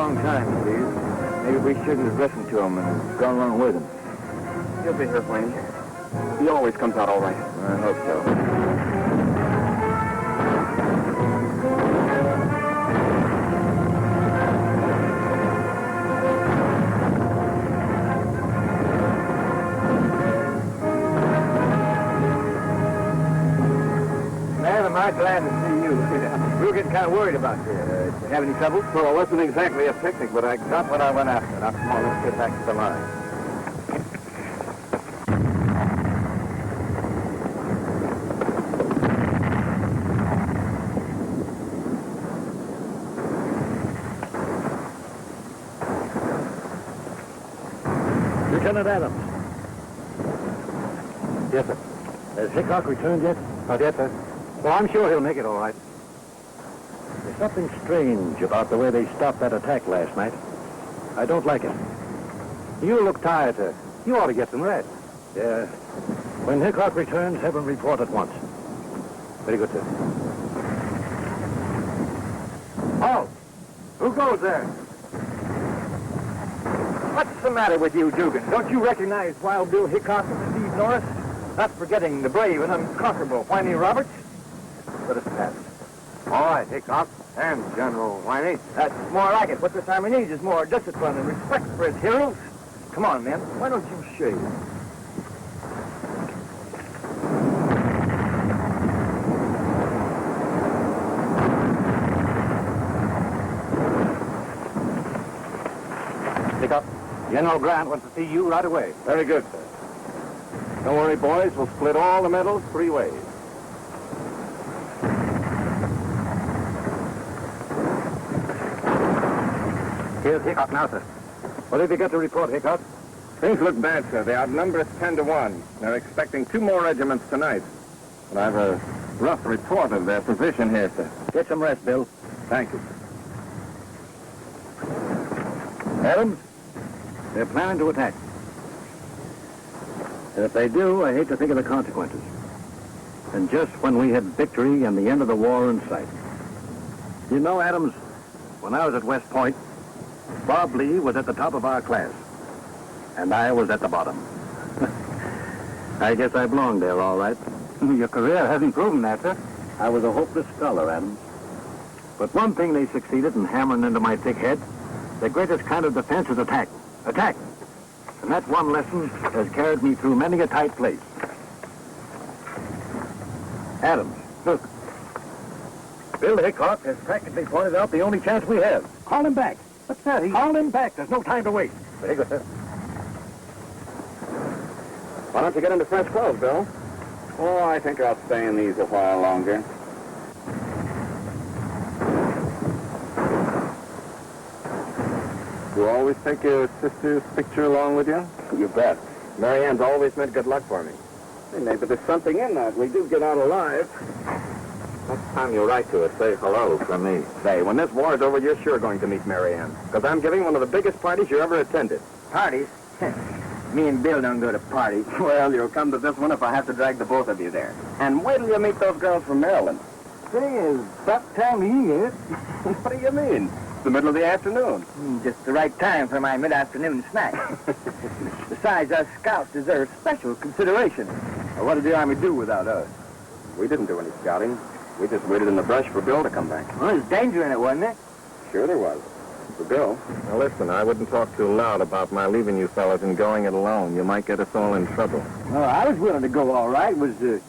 wrong time, Steve. Maybe we shouldn't have listened to him and gone along with him. He'll be here, Wayne. He always comes out all right. I hope so. I'm glad to see you. We were getting kind of worried about you. You have any trouble? Well, it wasn't exactly a picnic, but I got what I went after. Now, come on, let's get back to the line. Lieutenant Adams. Yes, sir. Has Hickok returned yet? Not yet, sir. Well, I'm sure he'll make it all right. There's something strange about the way they stopped that attack last night. I don't like it. You look tired, sir. You ought to get some rest. Yeah. When Hickok returns, have him report at once. Very good, sir. Oh! Who goes there? What's the matter with you, Dugan? Don't you recognize Wild Bill Hickok and Steve Norris? Not forgetting the brave and unconquerable Whitey Roberts? Let us pass. All right, Hickok and General Whitey. That's more like it. What this army needs is more discipline and respect for its heroes. Come on, men. Why don't you shave? Hickok, General Grant wants to see you right away. Very good, sir. Don't worry, boys. We'll split all the medals 3 ways. Here's Hickok now, sir. What have you got to report, Hickok? Things look bad, sir. They outnumber us 10-1. They're expecting 2 more regiments tonight. But I've a rough report of their position here, sir. Get some rest, Bill. Thank you. Adams, they're planning to attack. And if they do, I hate to think of the consequences. And just when we had victory and the end of the war in sight. You know, Adams, when I was at West Point, Bob Lee was at the top of our class. And I was at the bottom. I guess I belonged there, all right. Your career hasn't proven that, sir. I was a hopeless scholar, Adams. But one thing they succeeded in hammering into my thick head, the greatest kind of defense is attack. Attack. And that one lesson has carried me through many a tight place. Adams, look. Bill Hickok has practically pointed out the only chance we have. Call him back. What's that? Call him back. There's no time to waste. Very good, sir. Why don't you get into fresh clothes, Bill? Oh, I think I'll stay in these a while longer. You always take your sister's picture along with you? You bet. Marianne's always meant good luck for me. Hey, maybe there's something in that. We do get out alive. Next time you write to her, say hello from me. Say, when this war is over, you're sure going to meet Marianne. Because I'm giving one of the biggest parties you ever attended. Parties? Me and Bill don't go to parties. Well, you'll come to this one if I have to drag the both of you there. And wait till you meet those girls from Maryland. Say, is that time of year? What do you mean? It's the middle of the afternoon. Just the right time for my mid-afternoon snack. Besides, us scouts deserve special consideration. Well, what did the Army do without us? We didn't do any scouting. We just waited in the brush for Bill to come back. Well, there's danger in it, wasn't there? Sure there was. For Bill. Now listen, I wouldn't talk too loud about my leaving you fellas and going it alone. You might get us all in trouble. Well, I was willing to go all right. It was Steve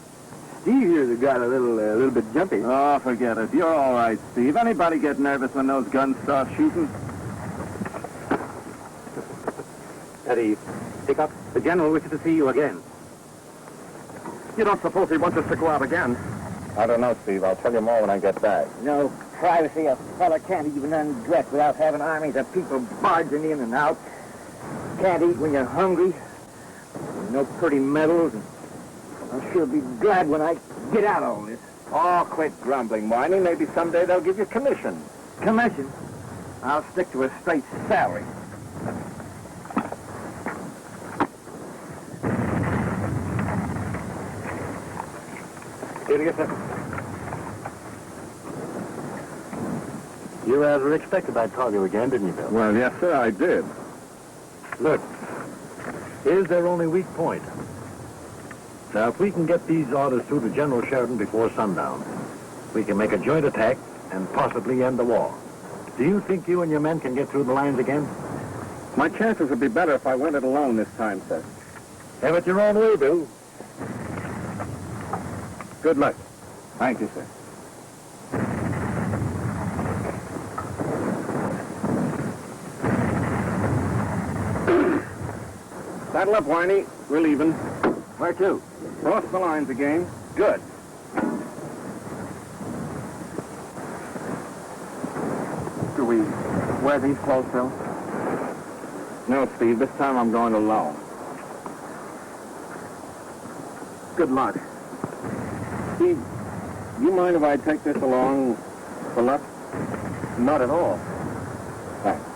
here that got a little bit jumpy. Oh, forget it. You're all right, Steve. Anybody get nervous when those guns start shooting? Eddie, Hickok, the General wishes to see you again. You don't suppose he wants us to go out again? I don't know, Steve. I'll tell you more when I get back. No privacy. A fella can't even undress without having armies of people barging in and out. Can't eat when you're hungry. No pretty medals. I'll sure be glad when I get out of all this. Oh, quit grumbling, Whitey. Maybe someday they'll give you commission. Commission? I'll stick to a straight salary. Here you go, sir. You rather expected I'd call you again, didn't you, Bill? Well, yes, sir, I did. Look, here's their only weak point. Now, if we can get these orders through to General Sheridan before sundown, we can make a joint attack and possibly end the war. Do you think you and your men can get through the lines again? My chances would be better if I went it alone this time, sir. Have it your own way, Bill. Good luck. Thank you, sir. Saddle up, Whitey. We're leaving. Where to? Cross the lines again. Good. Do we wear these clothes, Bill? No, Steve, this time I'm going alone. Good luck. Steve, you mind if I take this along for luck? Not at all. Thanks.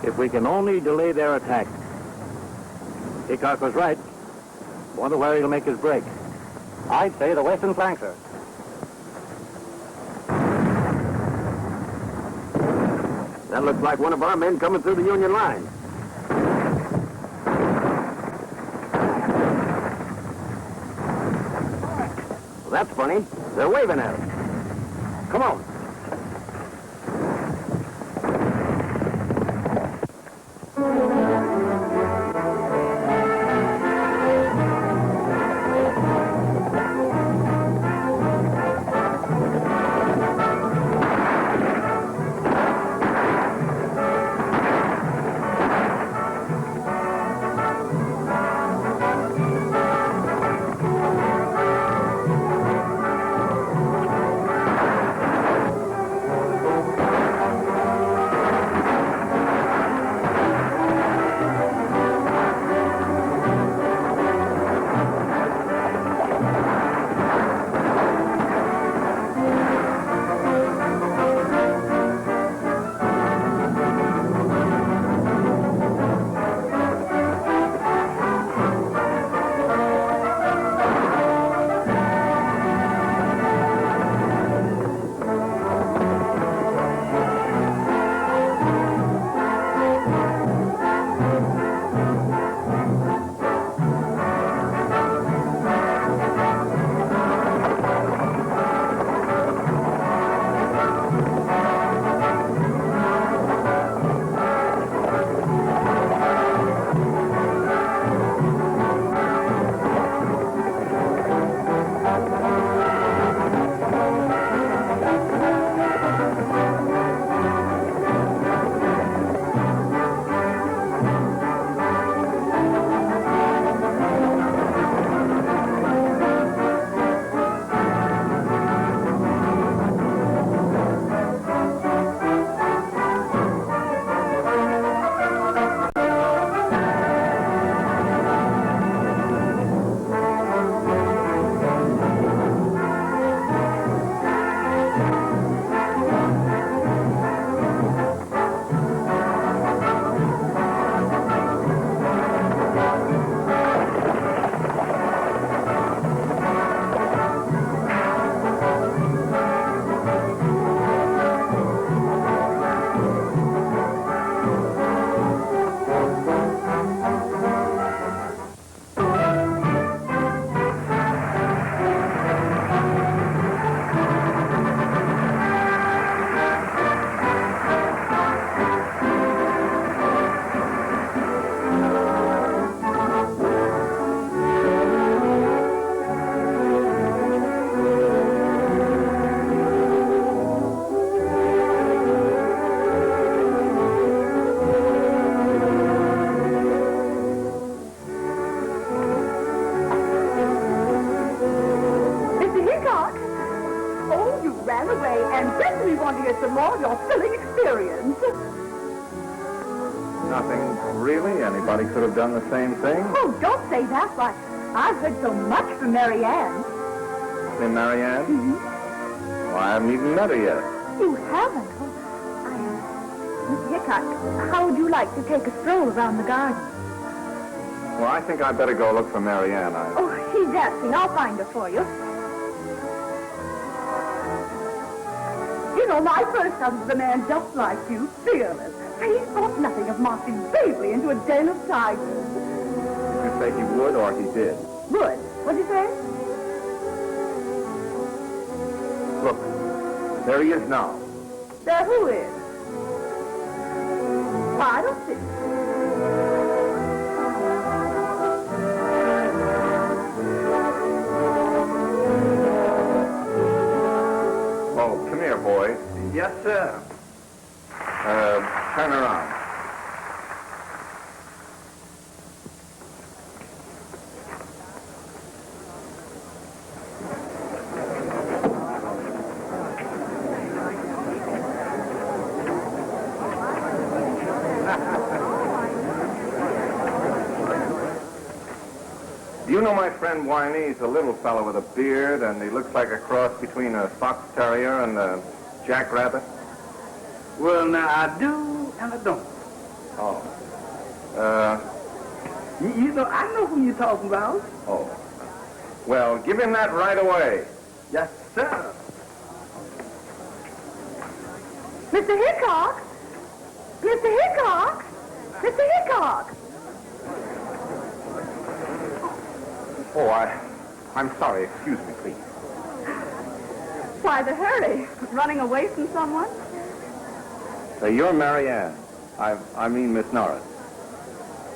If we can only delay their attack. Hickok was right. Wonder where he'll make his break. I'd say the western flank, sir. That looks like one of our men coming through the Union line. Well, that's funny. They're waving at us. Come on. Nothing really. Anybody could have done the same thing. Oh, don't say that. Why, I've heard so much from Mary Ann. Been Mary Ann? Mm-hmm. Well, I haven't even met her yet. You haven't? Oh, Miss Hickok, how would you like to take a stroll around the garden? Well, I think I'd better go look for Marianne. Oh, she's asking. I'll find her for you. You know, my first husband's a man just like you, fearless. He thought nothing of marching bravely into a den of tigers. Did you say he would or he did? Would. What'd you say? Look, there he is now. There who is? Why, I don't see. Oh, come here, boy. Yes, sir. Turn around. Do you know my friend Winey? He's a little fellow with a beard, and he looks like a cross between a fox terrier and a jackrabbit. Well, now, I do and I don't. Oh. You know, I know who you're talking about. Oh. Well, give him that right away. Yes, sir. Mr. Hickok! Mr. Hickok! Mr. Hickok! Oh, I'm sorry. Excuse me, please. Why the hurry? Running away from someone? You're Marianne. I mean Miss Norris.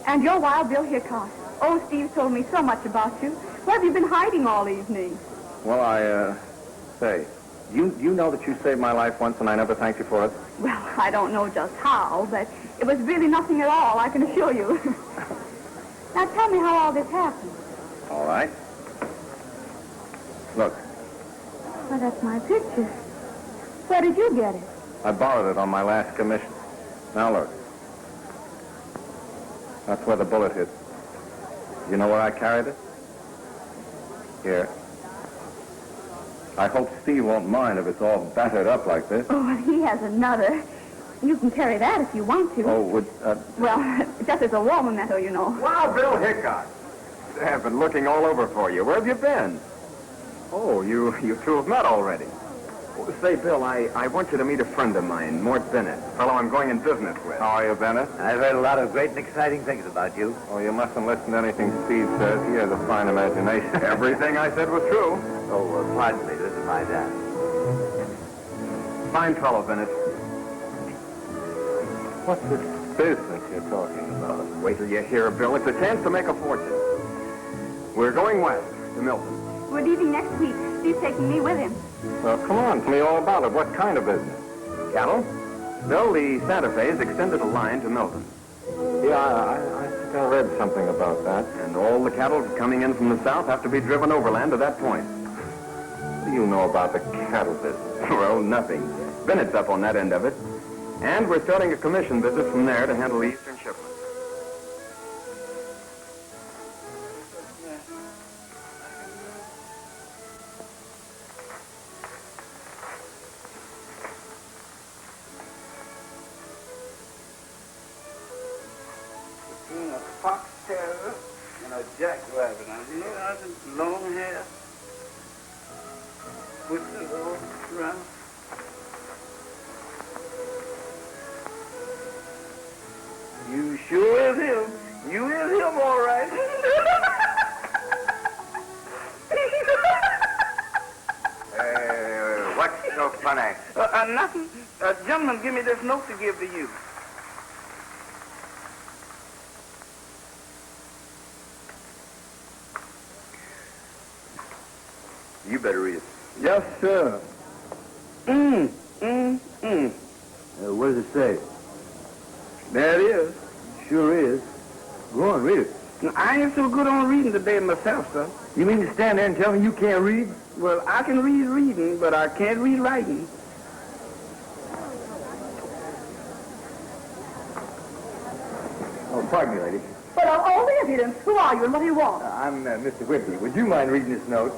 And you're Wild Bill Hickok. Oh, Steve told me so much about you. Where have you been hiding all evening? Well, say, you know that you saved my life once and I never thanked you for it? Well, I don't know just how, but it was really nothing at all, I can assure you. Now tell me how all this happened. All right. Look, Well, that's my picture. Where did you get it? I borrowed it on my last commission. Now look. That's where the bullet hit. You know where I carried it? Here. I hope Steve won't mind if it's all battered up like this. Oh, well, he has another. You can carry that if you want to. Oh, would... Well, just as a war memento, you know. Wow, Bill Hickok. I've been looking all over for you. Where have you been? Oh, you two have met already. Oh, say, Bill, I want you to meet a friend of mine, Mort Bennett, a fellow I'm going in business with. How are you, Bennett? I've heard a lot of great and exciting things about you. Oh, you mustn't listen to anything Steve says. He has a fine imagination. Everything I said was true. Oh, pardon me. This is my dad. Fine fellow, Bennett. What's this business you're talking about? Wait till you hear, Bill. It's a chance to make a fortune. We're going west to Milton. We're leaving next week. Steve's taking me with him. Well, come on. Tell me all about it. What kind of business? Cattle? Bill, the Santa Fe has extended a line to Milton. Yeah, I think I read something about that. And all the cattle coming in from the south have to be driven overland to that point. What do you know about the cattle business? Well, nothing. Bennett's up on that end of it. And we're starting a commission business from there to handle the eastern shipments. Between a fox terrier and a jackrabbit. Now, you know, I just long hair. Whistling all around. You sure is him. You is him, all right. What's so funny? Nothing. Gentlemen, give me this note to give to you. You better read it. Yes, sir. What does it say? There it is. Sure is. Go on, read it. Now, I ain't so good on reading today myself, sir. You mean to stand there and tell me you can't read? Well, I can read reading, but I can't read writing. Oh, pardon me, lady. But of all the impudence, who are you and what do you want? I'm Mr. Whitby. Would you mind reading this note?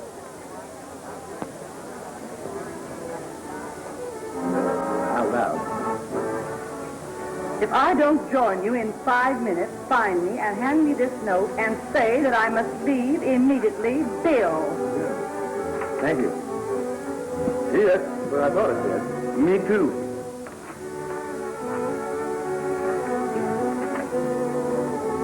Out loud. If I don't join you in 5 minutes, find me and hand me this note and say that I must leave immediately, Bill. Thank you. Gee, that's what I thought it said. Me too.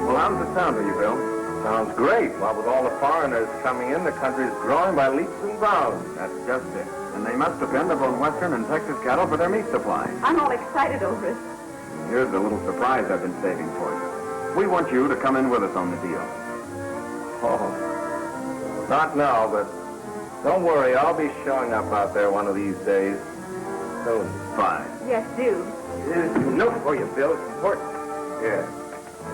Well, how does it sound to you, Bill? Sounds great. Well, with all the foreigners coming in, the country's growing by leaps and bounds. That's just it. And they must depend upon Western and Texas cattle for their meat supply. I'm all excited over it. Here's the little surprise I've been saving for you. We want you to come in with us on the deal. Oh, not now, but don't worry. I'll be showing up out there one of these days. Soon. Fine. Yes, do. Here's a note for you, Bill. It's important. Yeah.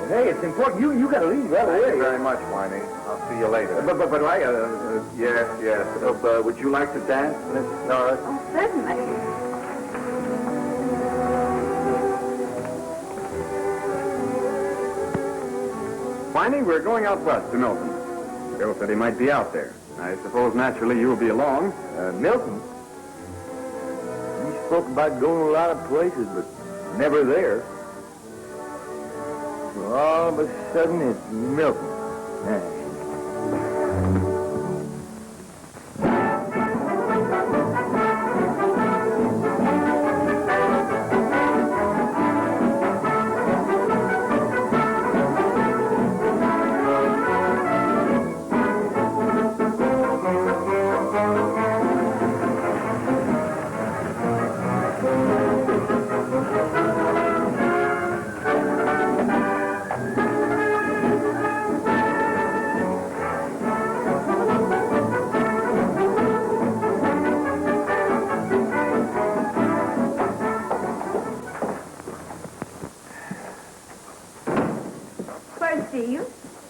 Hey, it's important. You got to leave right away. Thank you very much, Whining. I'll see you later. But yes. Would you like to dance, Miss Norris? Oh, certainly. Whining, we're going out west to Milton. Bill said he might be out there. I suppose naturally you'll be along. Milton? You spoke about going a lot of places, but never there. So all of a sudden, it's Milton.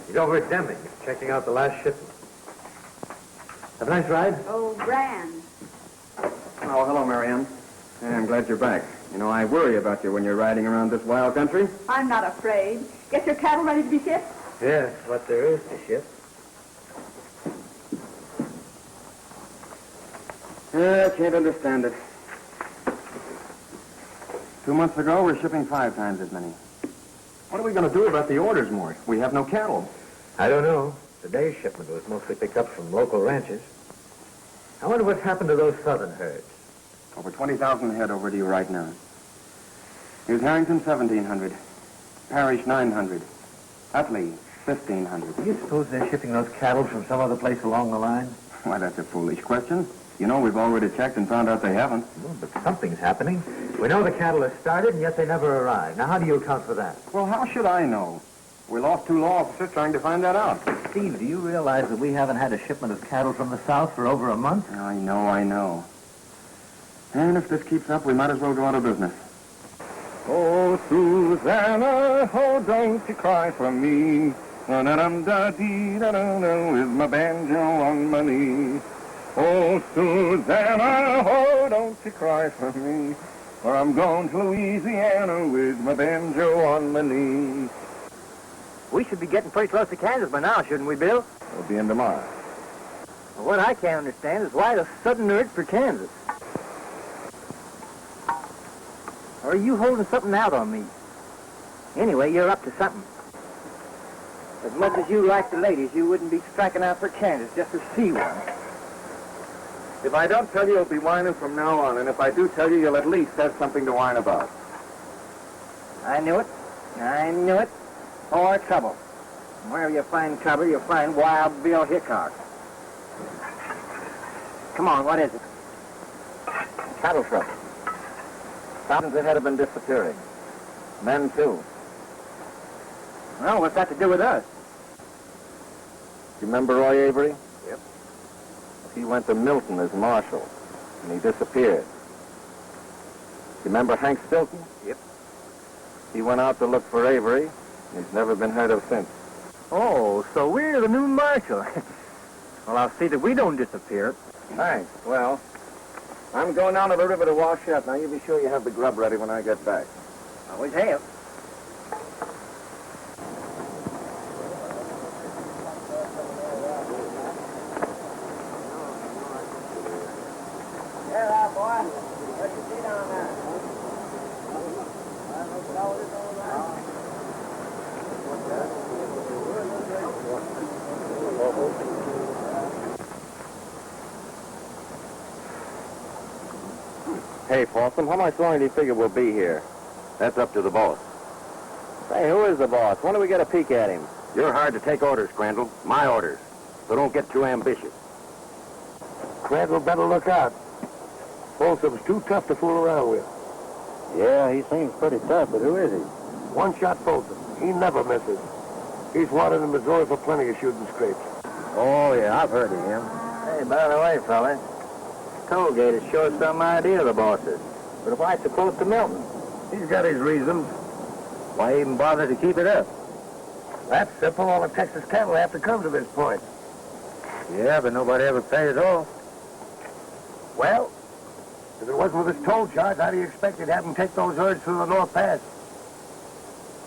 He's over at Deming, checking out the last shipment. Have a nice ride? Oh, grand. Oh, hello, Marianne. Hey, I'm glad you're back. You know, I worry about you when you're riding around this wild country. I'm not afraid. Get your cattle ready to be shipped? Yes, what there is to ship. I can't understand it. 2 months ago, we're shipping 5 times as many. What are we going to do about the orders, Mort? We have no cattle. I don't know. Today's shipment was mostly picked up from local ranches. I wonder what's happened to those southern herds. Over 20,000 head over to you right now. Here's Harrington, 1,700. Parrish, 900. Utley, 1,500. Do you suppose they're shipping those cattle from some other place along the line? Why, that's a foolish question. You know, we've already checked and found out they haven't. Well, but something's happening. We know the cattle have started, and yet they never arrived. Now, how do you account for that? Well, how should I know? We lost 2 law officers trying to find that out. Steve, do you realize that we haven't had a shipment of cattle from the south for over a month? I know. And if this keeps up, we might as well go out of business. Oh, Susanna, oh, don't you cry for me. Da-dum-da-dee-da-da-da, with my banjo on my knee. Oh, Susanna, oh, don't you cry for me. For I'm going to Louisiana with my banjo on my knee. We should be getting pretty close to Kansas by now, shouldn't we, Bill? We'll be in tomorrow. Well, what I can't understand is why the sudden urge for Kansas. Or are you holding something out on me? Anyway, you're up to something. As much as you like the ladies, you wouldn't be striking out for Kansas just to see one. If I don't tell you, you'll be whining from now on. And if I do tell you, you'll at least have something to whine about. I knew it. More trouble. Wherever you find trouble, you find Wild Bill Hickok. Come on, what is it? Cattle trouble. Thousands ahead have been disappearing. Men, too. Well, what's that to do with us? You remember Roy Avery? Yep. He went to Milton as marshal, and he disappeared. You remember Hank Stilton? Yep. He went out to look for Avery, and he's never been heard of since. Oh, so we're the new marshal. Well, I'll see that we don't disappear. Thanks. Well, I'm going down to the river to wash up. Now, you be sure you have the grub ready when I get back. Always have. Here, boy. What you see down there? Hey, Folsom, how much longer do you figure we'll be here? That's up to the boss. Hey, who is the boss? When do we get a peek at him? You're hard to take orders, Crandall. My orders. So don't get too ambitious. Crandall better look out. Folsom's too tough to fool around with. Yeah, he seems pretty tough, but who is he? One-shot Folsom. He never misses. He's wanted in Missouri for plenty of shooting scrapes. Oh, yeah, I've heard of him. Hey, by the way, fellas, Tollgate has sure some idea of the bosses. But why so close to Milton? He's got his reasons. Why even bother to keep it up? That's simple. All the Texas cattle have to come to this point. Yeah, but nobody ever pays off. Well, if it wasn't for this toll charge, how do you expect you'd have them take those herds through the North Pass?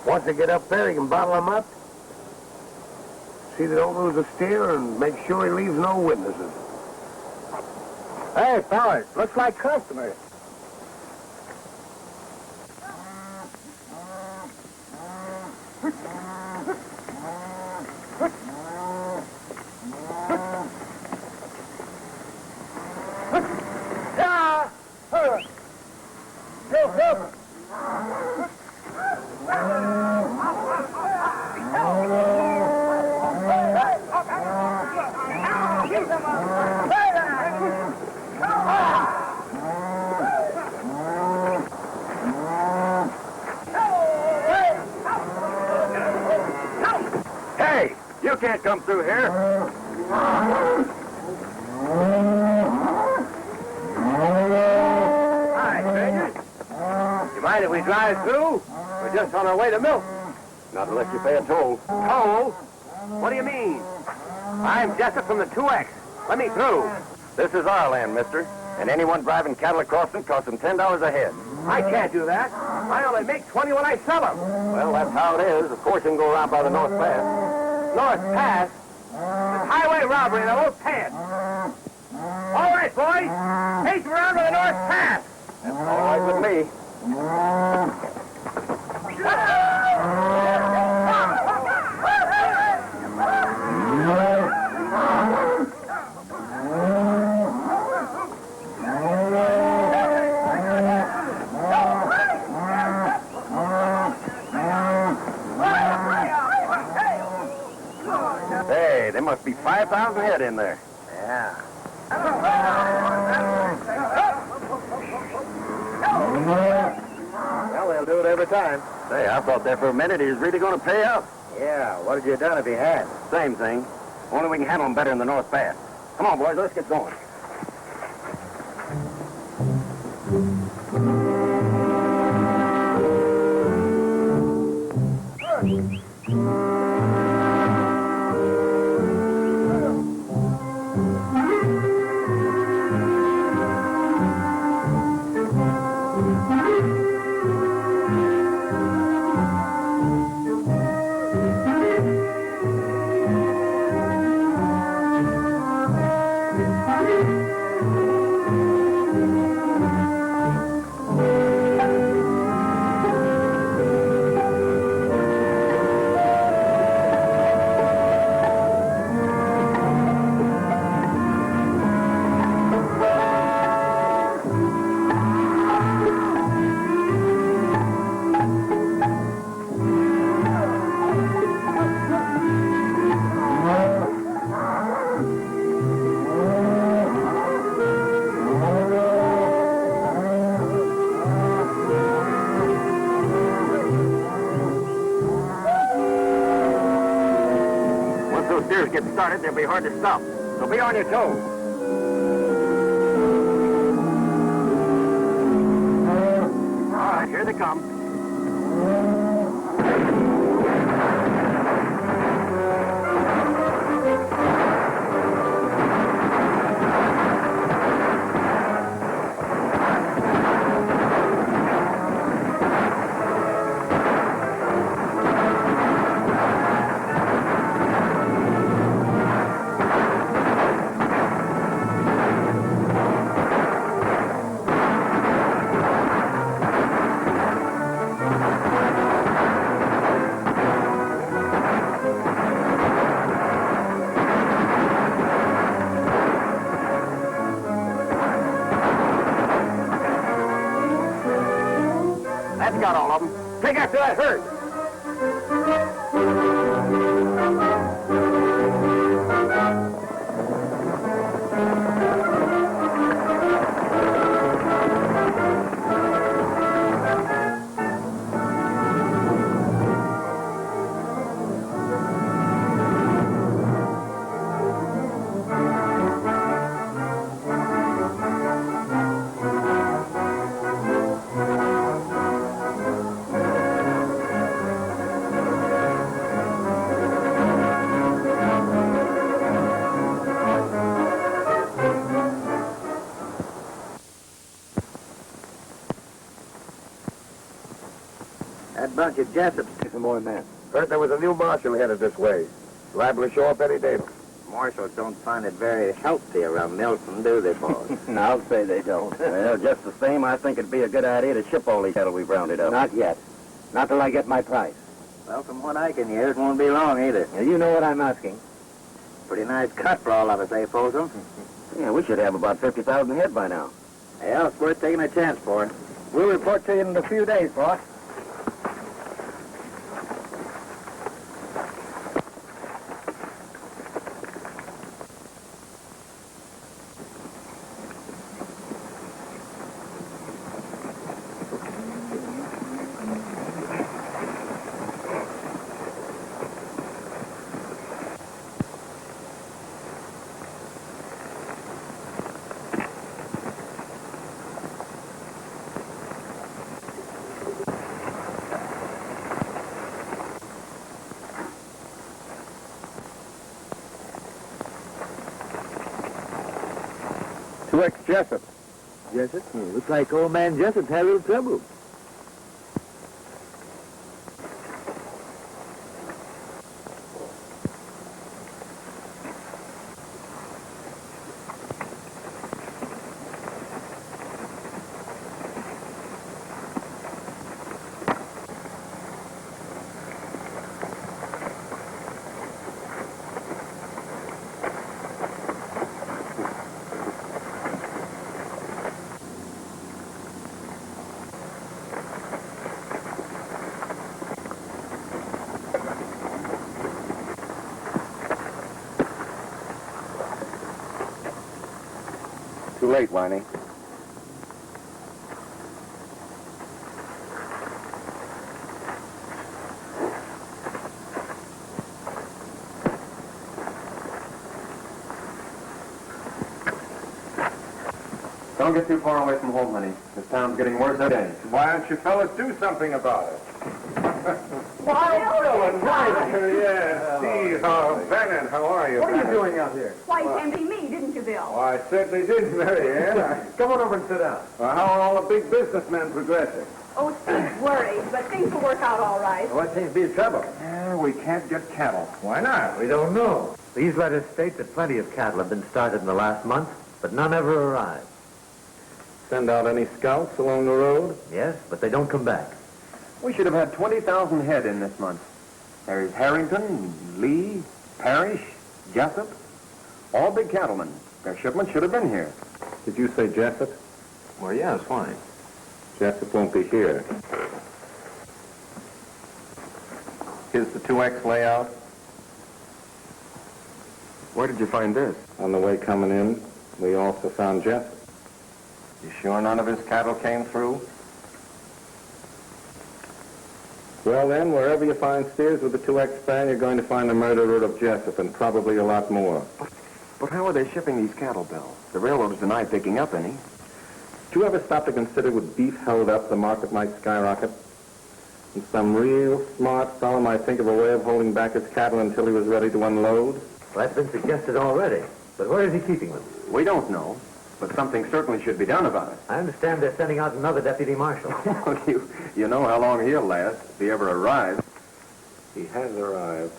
Once they get up there, you can bottle them up, see they don't lose a steer, and make sure he leaves no witnesses. Hey, fellas, looks like customers. Hey, you can't come through here. Hi, strangers. You mind if we drive through? We're just on our way to Milton. Not unless you pay a toll. Toll? What do you mean? I'm Jessup from the 2X. Let me through. This is our land, mister. And anyone driving cattle across them costs them $10 a head. I can't do that. I only make 20 when I sell them. Well, that's how it is. Of course, you can go around by the North Pass. North Pass? It's highway robbery and I won't pay it. All right, boys. Take around by the North Pass. That's all right with me. Hey, there must be 5,000 head in there. Yeah. Well, they'll do it every time. Say, I thought there for a minute he was really going to pay up. Yeah, what had you done if he had? Same thing. Only we can handle him better in the North Pass. Come on, boys, let's get going. Steers get started, they'll be hard to stop. So be on your toes. All right, here they come. That's got all of them. Take after that herd. That bunch of Jessup's Some more men. Heard there was a new marshal headed this way. Liable to show up any day. marshals don't find it very healthy around Milton, do they, boss? I'll say they don't. Well, just the same, I think it'd be a good idea to ship all these cattle we've rounded up. Not yet. Not till I get my price. Well, from what I can hear, it won't be long either. Now, you know what I'm asking. Pretty nice cut for all of us, eh, Folsom? Yeah, we should have about 50,000 head by now. Yeah, it's worth taking a chance for. We'll report to you in a few days, boss. Jessup. Jessup? Looks like old man Jessup's had a little trouble. Too late, Winey. Don't get too far away from home, honey. This town's getting worse every day. Why don't you fellas do something about it? Why, Bill and Winey. Yeah, Steve. Bennett, how are you? What are you doing out here? Why, you came to me, didn't you, Bill? Oh, I certainly did, Mary Ann. Come on over and sit down. Well, how are all the big businessmen progressing? Oh, Steve's worried, but things will work out all right. What seems to be the trouble? Yeah, we can't get cattle. Why not? We don't know. These letters state that plenty of cattle have been started in the last month, but none ever arrived. Send out any scouts along the road? Yes, but they don't come back. We should have had 20,000 head in this month. There's Harrington, Lee, Parrish, Jessup, all big cattlemen. Their shipment should have been here. Did you say Jessup? Well, yes, fine. Jessup won't be here. Here's the 2X layout. Where did you find this? On the way coming in, we also found Jessup. You sure none of his cattle came through? Well, then, wherever you find steers with the 2X span, you're going to find the murderer of Jessup, and probably a lot more. But how are they shipping these cattle, Bill? The railroads deny picking up any. Did you ever stop to consider with beef held up, the market might skyrocket? And some real smart fellow might think of a way of holding back his cattle until he was ready to unload? Well, that's been suggested already. But where is he keeping them? We don't know, but something certainly should be done about it. I understand they're sending out another deputy marshal. Well, you know how long he'll last if he ever arrives. He has arrived.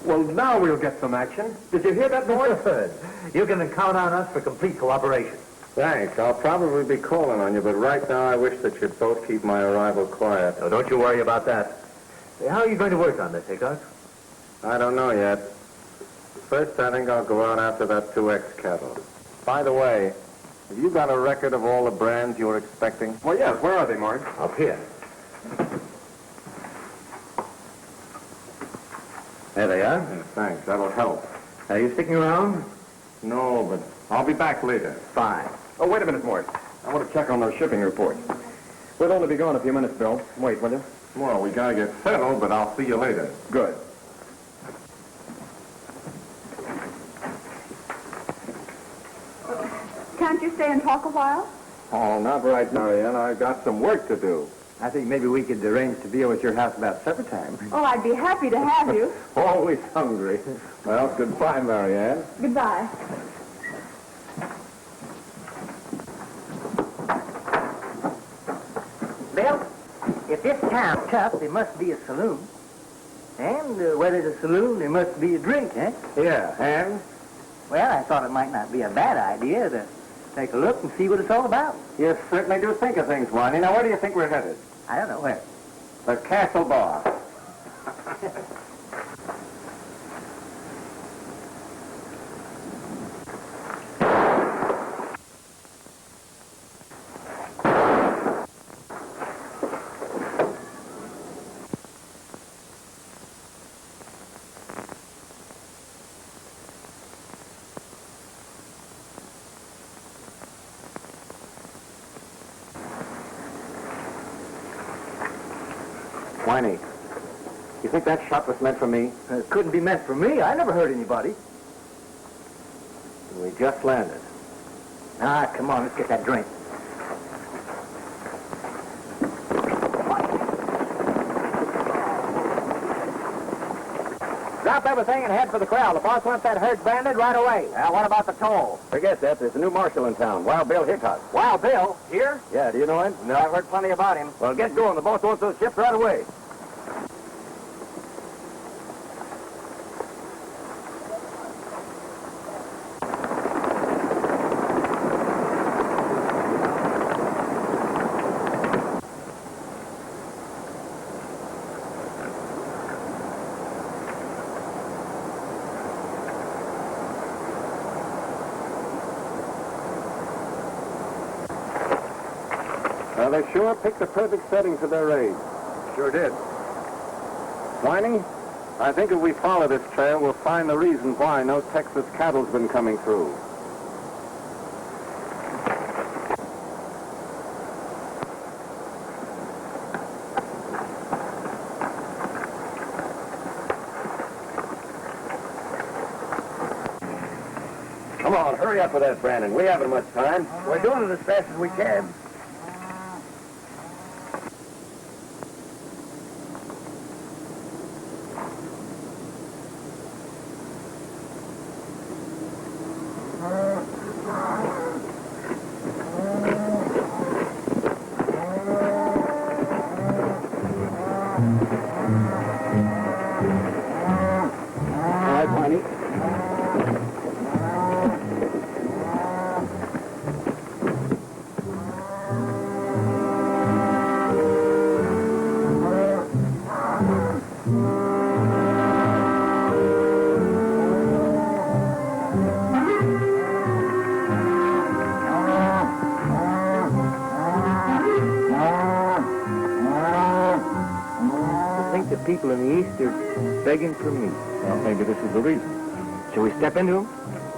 Well, now we'll get some action. Did you hear that, boy? Good. You can count on us for complete cooperation. Thanks. I'll probably be calling on you, but right now I wish that you'd both keep my arrival quiet. So don't you worry about that. Hey, how are you going to work on this, Hickok? I don't know yet. First, I think I'll go out after that 2X cattle. By the way, Have you got a record of all the brands you were expecting? Well, yes. Where are they, Marge? Up here. There they are. Yeah, thanks. That'll help. Are you sticking around? No, but I'll be back later. Fine. Oh, wait a minute, Mort. I want to check on those shipping reports. We'll only be gone a few minutes, Bill. Wait, will you? Well, we gotta get settled, but I'll see you later. Good. Can't you stay and talk a while? Oh, not right, Marianne. I've got some work to do. I think maybe we could arrange to be over at your house about supper time. Oh, I'd be happy to have you. Always hungry. Well, goodbye, Marianne. Goodbye. Bill, if this town's tough, there must be a saloon. And where there's a saloon, there must be a drink, eh? Yeah, and? Well, I thought it might not be a bad idea to take a look and see what it's all about. You certainly do think of things, Wani. Now, where do you think we're headed? I don't know where. The Castle Bar. Wani, you think that shot was meant for me? It couldn't be meant for me. I never hurt anybody. We just landed. Ah, come on, let's get that drink. Drop everything and head for the corral. The boss wants that herd banded right away. Now, what about the toll? Forget that. There's a new marshal in town, Wild Bill Hickok. Wild Bill? Here? Yeah, do you know him? No, I've heard plenty about him. Well, get going. The boss wants those ships right away. Well, they sure picked the perfect setting for their raid. Sure did. Whining? I think if we follow this trail, we'll find the reason why no Texas cattle's been coming through. Come on, hurry up with that, Brandon. We haven't much time. We're doing it as fast as we can. All right, Whiny. I think the people in the east are begging for meat. Well, maybe this is the reason. Shall we step into them?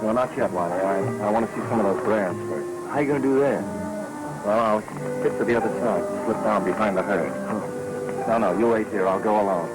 No, not yet, Lonnie. I want to see some of those brands first. How you going to do that? Well, I'll get to the other side, slip down behind the herd. No, you wait here. I'll go alone.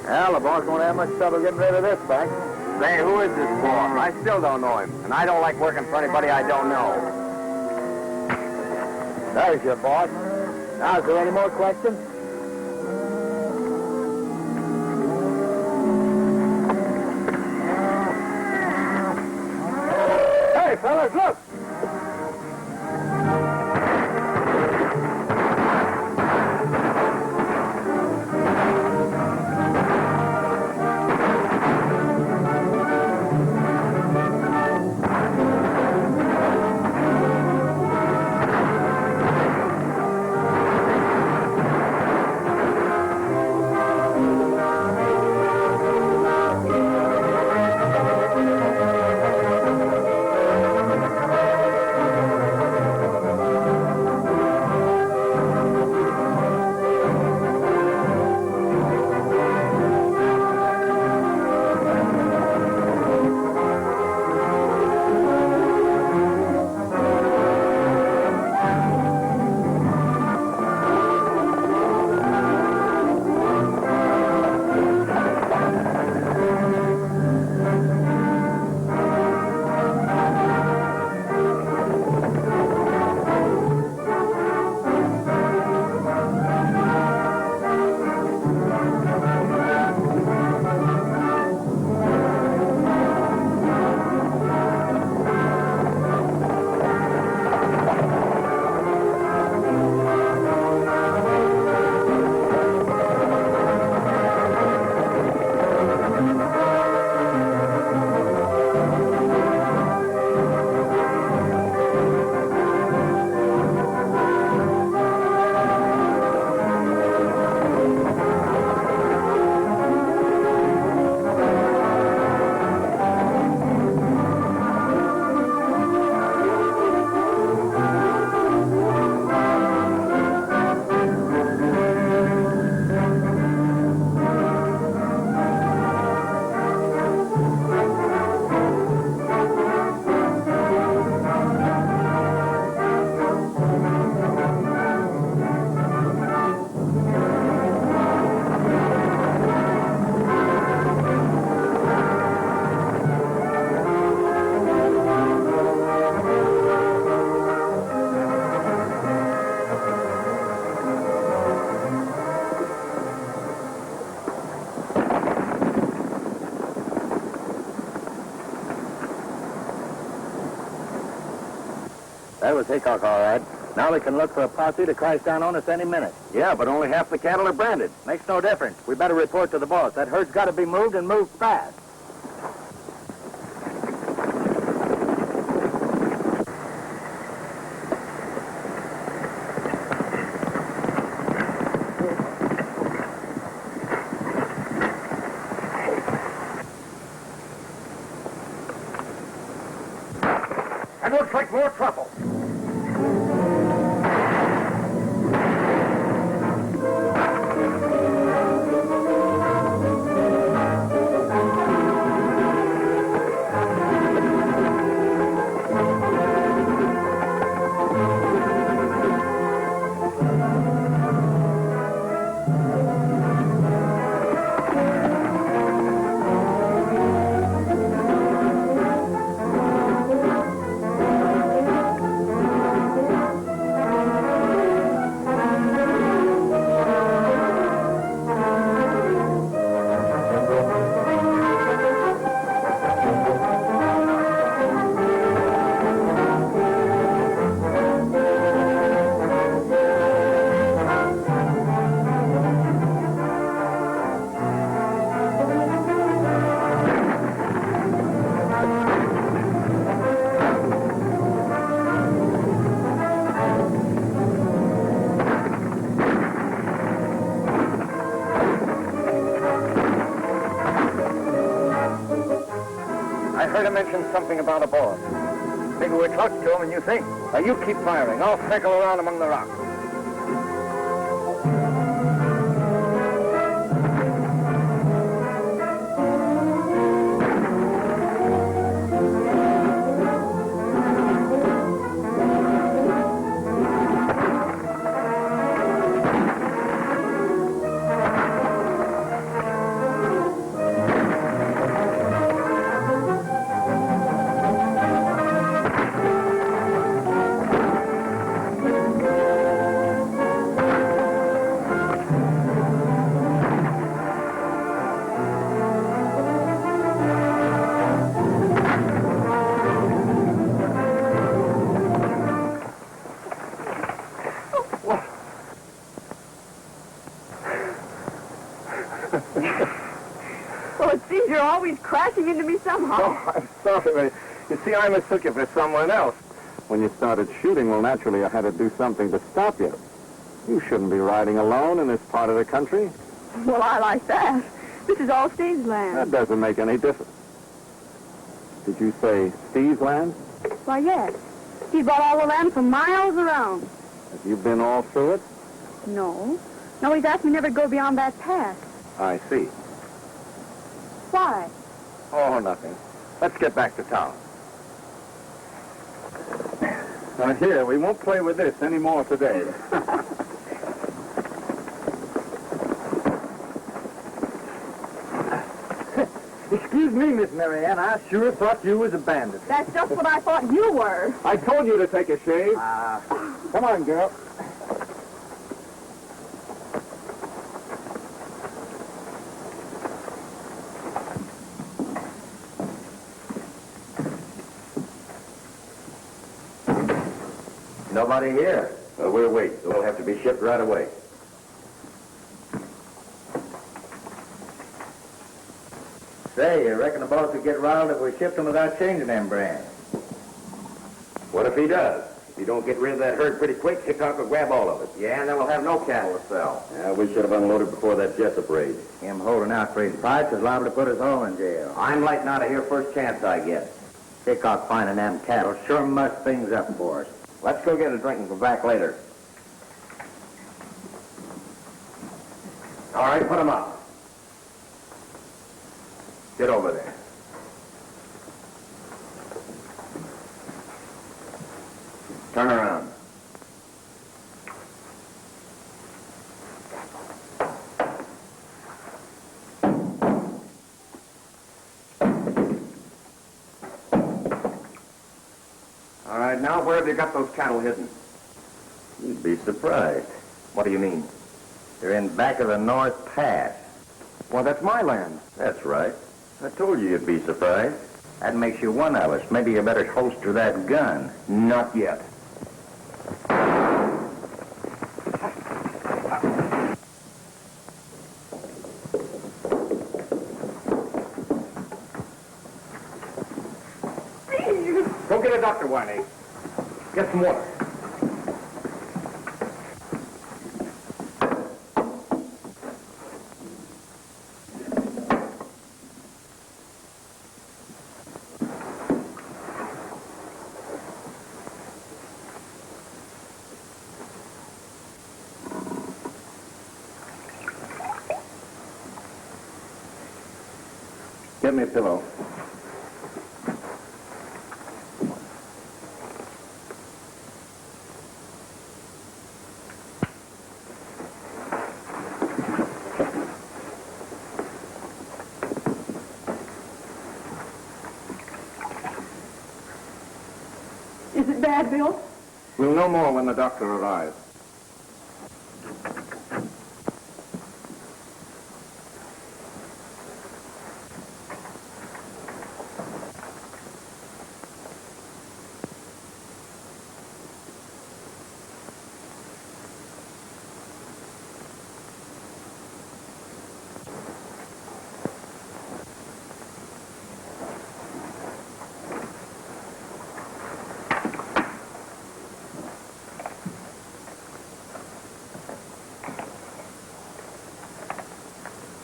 Well, the boss won't have much trouble getting rid of this bank. Say, who is this boss? I still don't know him, and I don't like working for anybody I don't know. There's your boss. Now, is there any more questions? Hey, fellas, look! That was Hickok, all right. Now we can look for a posse to crash down on us any minute. Yeah, but only half the cattle are branded. Makes no difference. We better report to the boss. That herd's got to be moved and moved fast. That looks like more trouble. I heard him mention something about a boss. Maybe we're close to him and you think. Now you keep firing. I'll circle around among the rocks. Well, it seems you're always crashing into me somehow. Oh, I'm sorry. You see, I mistook you for someone else. When you started shooting, well, naturally, I had to do something to stop you. You shouldn't be riding alone in this part of the country. Well, I like that. This is all Steve's land. That doesn't make any difference. Did you say Steve's land? Why, yes. He bought all the land for miles around. Have you been all through it? No. No, he's asked me never to go beyond that pass. I see. Why? Oh, nothing. Let's get back to town. Now, here, we won't play with this any more today. Excuse me, Miss Marianne. I sure thought you was a bandit. That's just what I thought you were. I told you to take a shave. Come on, girl. Nobody here. Well, we'll wait. We'll have to be shipped right away. Say, you reckon the boss would get riled if we shipped him without changing them brands? What if he does? If you don't get rid of that herd pretty quick, Hickok will grab all of it. Yeah, and then we'll have no cattle to sell. Yeah, we should have unloaded before that Jessup raid. Him holding out for his pipes is liable to put us all in jail. I'm lighting out of here first chance I get. Hickok finding them cattle sure mussed things up for us. Let's go get a drink and come back later. All right, put 'em up. Get over there. Turn around. All right, now, where have you got those cattle hidden? You'd be surprised. What do you mean? They're in back of the North Pass. Well, that's my land. That's right. I told you you'd be surprised. That makes you one of us. Maybe you better holster that gun. Not yet. Go get a doctor, Winey. Get some water. Get me a pillow. Is it bad, Bill? We'll know more when the doctor arrives.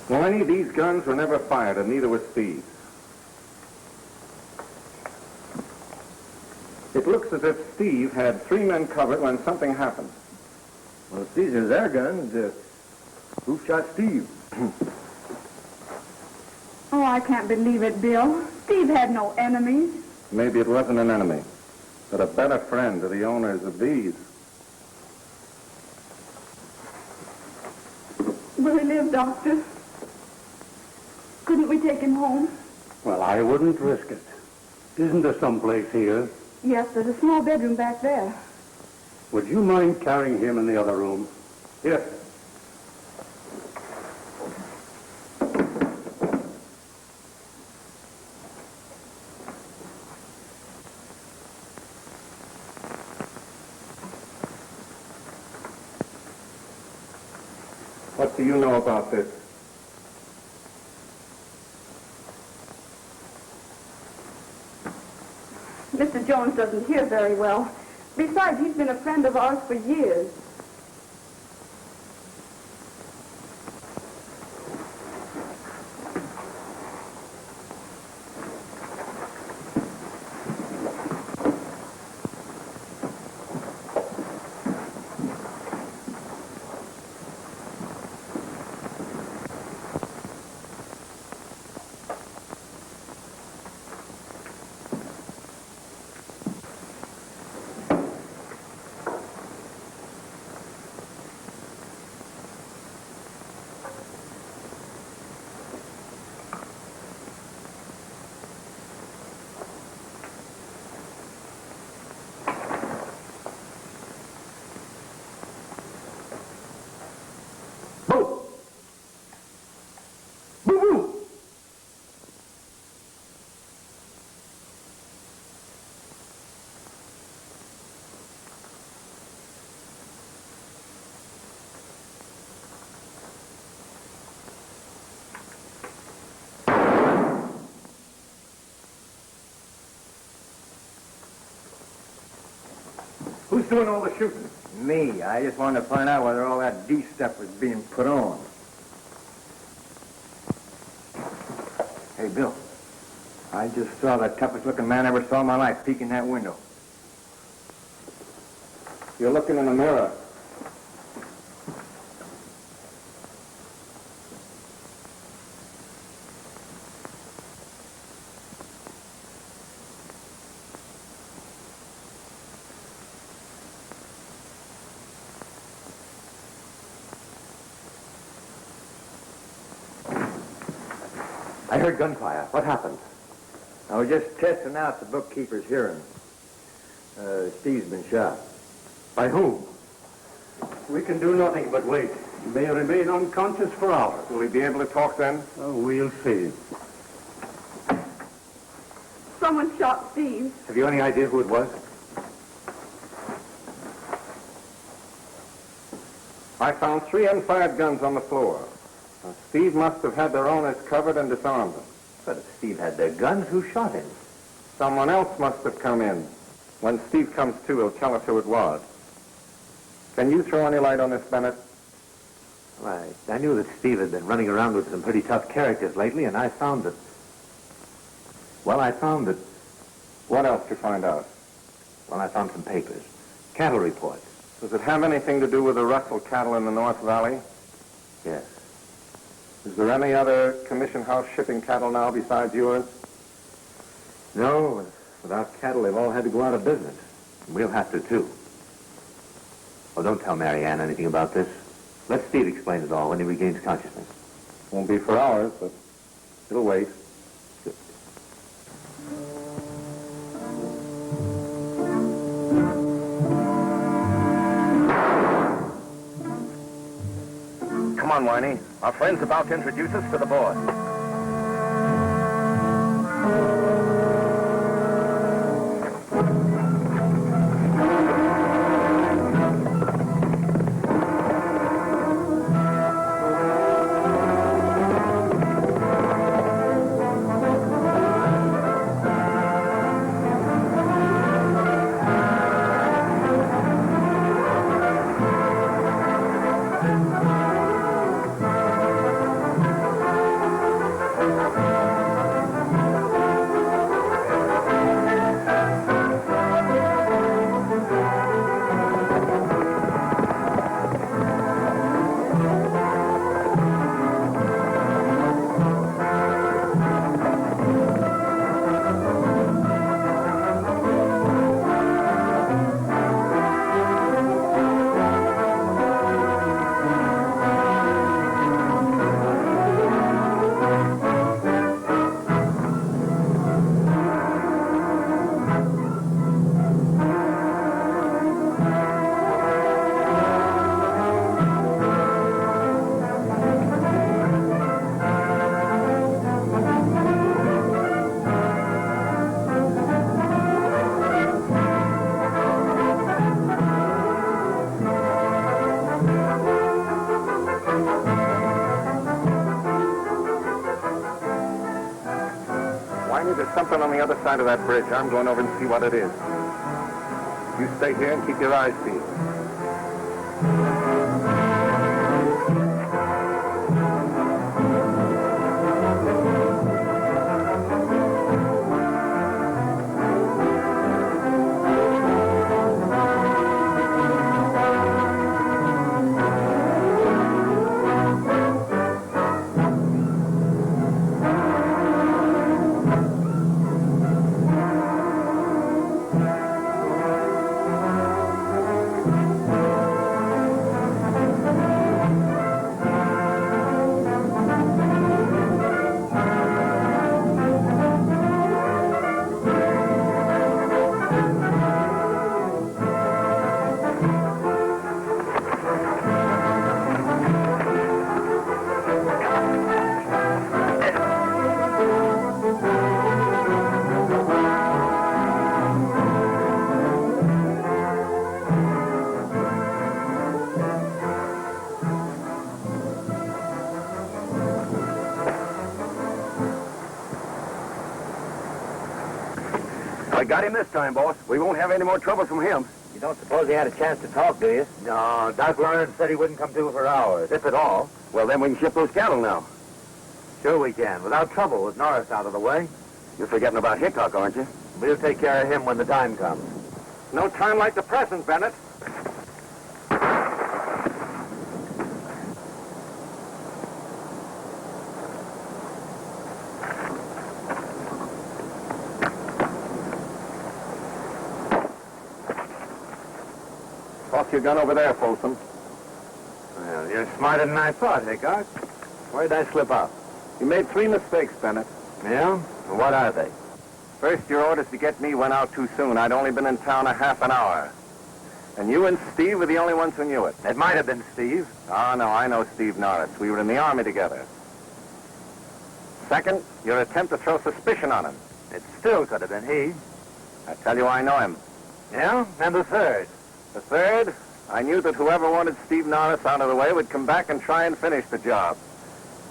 Well, any of these guns were never fired, and neither was Steve's. It looks as if Steve had 3 men covered when something happened. Well, if these are their guns, who shot Steve? Oh, I can't believe it, Bill. Steve had no enemies. Maybe it wasn't an enemy, but a better friend to the owners of these. Will he live, Doctor? Couldn't we take him home? Well, I wouldn't risk it. Isn't there someplace here? Yes, there's a small bedroom back there. Would you mind carrying him in the other room? Yes. What do you know about this? Mr. Jones doesn't hear very well. Besides, he's been a friend of ours for years. Who's doing all the shooting? Me. I just wanted to find out whether all that D stuff was being put on. Hey, Bill. I just saw the toughest looking man I ever saw in my life peek in that window. You're looking in the mirror. I heard gunfire. What happened? I was just testing out the bookkeeper's hearing. Steve's been shot. By whom? We can do nothing but wait. He may remain unconscious for hours. Will he be able to talk then? Oh, we'll see. Someone shot Steve. Have you any idea who it was? I found 3 unfired guns on the floor. Now, Steve must have had their owners covered and disarmed them. But if Steve had their guns, who shot him? Someone else must have come in. When Steve comes to, he'll tell us who it was. Can you throw any light on this, Bennett? Right. I knew that Steve had been running around with some pretty tough characters lately, and I found that... Well, I found that... What else did you find out? Well, I found some papers. Cattle reports. Does it have anything to do with the Russell cattle in the North Valley? Yes. Is there any other commission house shipping cattle now besides yours? No, without cattle, they've all had to go out of business. And we'll have to, too. Oh, don't tell Mary Ann anything about this. Let Steve explain it all when he regains consciousness. Won't be for hours, but it'll wait. Come on, Winey. Our friend's about to introduce us to the boss. Annie, there's something on the other side of that bridge. I'm going over and see what it is. You stay here and keep your eyes peeled. I got him this time, boss. We won't have any more trouble from him. You don't suppose he had a chance to talk, do you? No, Doc Leonard said he wouldn't come through for hours, if at all. Well, then we can ship those cattle now. Sure we can, without trouble, with Norris out of the way. You're forgetting about Hickok, aren't you? We'll take care of him when the time comes. No time like the present, Bennett. Toss your gun over there, Folsom. Well, you're smarter than I thought, Hickok. Where'd I slip up? You made 3 mistakes, Bennett. Yeah? Well, what are they? First, your orders to get me went out too soon. I'd only been in town a half an hour. And you and Steve were the only ones who knew it. It might have been Steve. Oh, no, I know Steve Norris. We were in the Army together. Second, your attempt to throw suspicion on him. It still could have been he. I tell you, I know him. Yeah? And the third? The third, I knew that whoever wanted Steve Norris out of the way would come back and try and finish the job.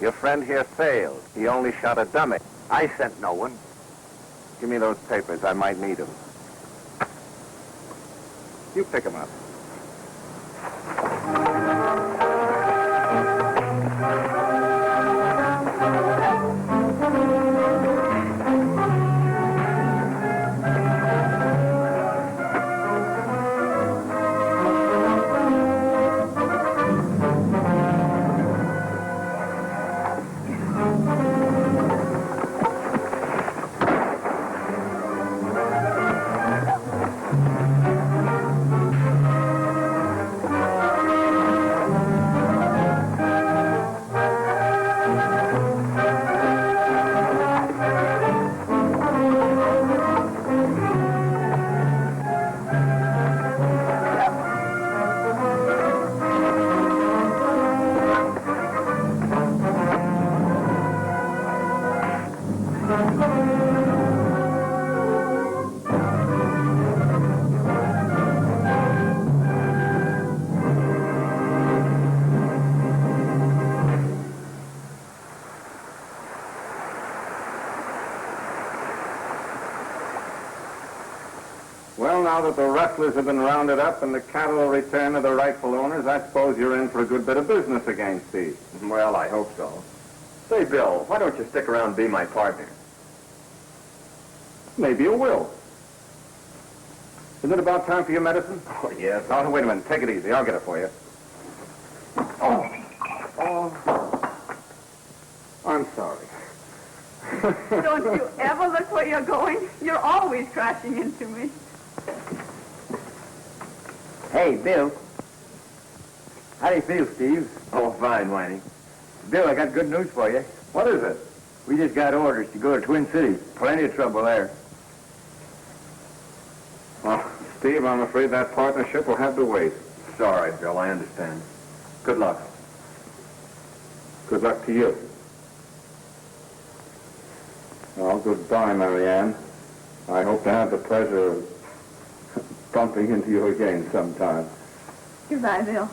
Your friend here failed. He only shot a dummy. I sent no one. Give me those papers. I might need them. You pick them up. Well, now that the rustlers have been rounded up and the cattle returned to the rightful owners, I suppose you're in for a good bit of business again, Steve. Well, I hope so. Say, Bill, why don't you stick around and be my partner? Maybe you will. Isn't it about time for your medicine? Oh, yes. Oh, wait a minute. Take it easy. I'll get it for you. Oh. I'm sorry. Don't you ever look where you're going? You're always crashing into me. Hey, Bill. How do you feel, Steve? Oh, fine, Whitey. Bill, I got good news for you. What is it? We just got orders to go to Twin Cities. Plenty of trouble there. Well, Steve, I'm afraid that partnership will have to wait. Sorry, Bill, I understand. Good luck. Good luck to you. Well, goodbye, Marianne. I hope to have the pleasure of bumping into you again sometime. Goodbye, Bill.